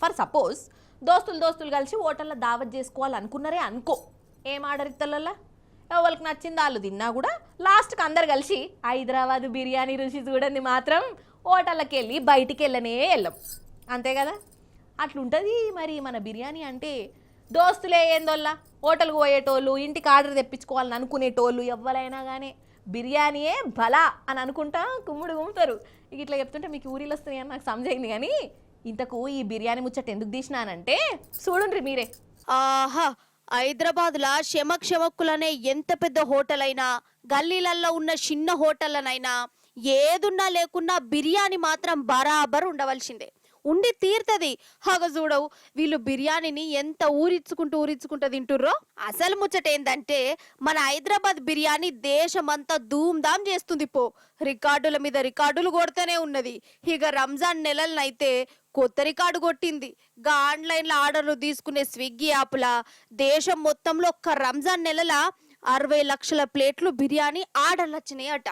For suppose దోస్తులు కలిసి హోటల్లో దావత్ చేసుకోవాలనుకున్నారే అనుకో. ఏం ఆర్డర్ ఇత్తలల్లా ఎవరికి నచ్చింది వాళ్ళు తిన్నా కూడా లాస్ట్కి అందరు కలిసి హైదరాబాద్ బిర్యానీ రుచి చూడండి మాత్రం హోటళ్ళకి వెళ్ళి బయటికి వెళ్ళం అంతే కదా. అట్లుంటుంది మరి మన బిర్యానీ అంటే. దోస్తులే ఏందోల్లా హోటల్కి పోయేటోళ్ళు, ఇంటికి ఆర్డర్ తెప్పించుకోవాలని అనుకునేటోళ్ళు ఎవరైనా కానీ బిర్యానీయే బలా అని అనుకుంటా గుమ్ముతారు. ఇక ఇట్లా చెప్తుంటే మీకు ఊరిలో వస్తున్నాయి అని నాకు సమజైంది. కానీ ఇంతకు ఈ బిర్యానీ ముచ్చట ఎందుకు తీసినానంటే చూడండి మీరే. ఆహా, హైదరాబాద్లా షమక్కులనే ఎంత పెద్ద హోటల్ అయినా, గల్లీలల్లో ఉన్న చిన్న హోటళ్ళనైనా ఏదున్నా లేకున్నా బిర్యానీ మాత్రం బరాబర్ ఉండవలసిందే, ఉండి తీరుతుంది. హగ చూడవు వీళ్ళు బిర్యానీని ఎంత ఊరించుకుంటూ తింటుర్రో. అసలు ముచ్చట ఏందంటే మన హైదరాబాద్ బిర్యానీ దేశమంతా ధూమ్ధామ్ చేస్తుంది. రికార్డుల మీద రికార్డులు కొడుతూనే ఉన్నది. ఇక రంజాన్ నెలలనైతే కొత్త రికార్డు కొట్టింది. ఆన్లైన్లో ఆర్డర్లు తీసుకునే స్విగ్గీ యాప్ల దేశం మొత్తంలో ఒక్క రంజాన్ నెలల 60 లక్షల ప్లేట్లు బిర్యానీ ఆర్డర్లు వచ్చినాయట.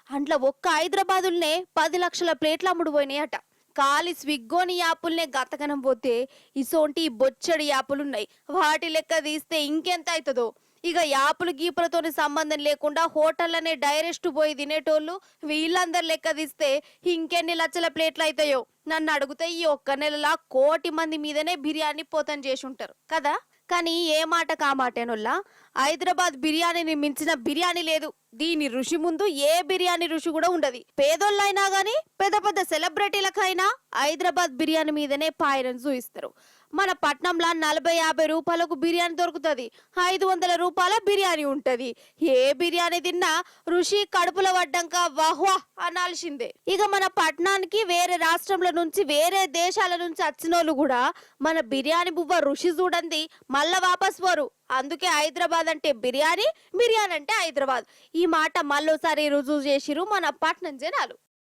అందులో ఒక్క హైదరాబాదులనే 10 లక్షల ప్లేట్లు అమ్ముడు పోయినాయట. ఖాళీ స్విగ్గోని యాపుల్నే గతకనం పోతే ఇసోంటి బొచ్చడి యాపులున్నాయి. వాటి లెక్క తీస్తే ఇంకెంత అవుతుందో. ఇక యాపులు గీపులతో సంబంధం లేకుండా హోటళ్ళనే డైరెక్ట్ పోయి తినేటోళ్ళు వీళ్ళందరు లెక్క తీస్తే ఇంకెన్ని లక్షల ప్లేట్లు అవుతాయో. నన్ను అడిగితే ఈ ఒక్క నెలలా 1 కోటి మంది మీదనే బిర్యానీ పోతం చేసి ఉంటారు కదా. కానీ ఏ మాట కామాటేనొల్లా హైదరాబాద్ బిర్యానీని మించిన బిర్యానీ లేదు. దీని రుచి ముందు ఏ బిర్యానీ రుచి కూడా ఉండదు. పేదోళ్ళైనా గానీ పెద్ద పెద్ద సెలబ్రిటీలకైనా హైదరాబాద్ బిర్యానీ మీదనే పాయనం చూయిస్తారు. మన పట్నంలో 40-50 రూపాయలకు బిర్యానీ దొరుకుతుంది. 500 రూపాయల బిర్యానీ ఉంటది. ఏ బిర్యానీ తిన్నా రుచి కడుపులో పడ్డాక వాహ్వా అనాల్సిందే. ఇక మన పట్నానికి వేరే రాష్ట్రంలో నుంచి, వేరే దేశాల నుంచి వచ్చినోళ్ళు కూడా మన బిర్యానీ బువ్వ రుచి చూడండి మళ్ళా వాపస్ పోరు. అందుకే హైదరాబాద్ అంటే బిర్యానీ, బిర్యానీ అంటే హైదరాబాద్. ఈ మాట మళ్ళోసారి రుజువు చేసిరు మన పట్నం జనాలు.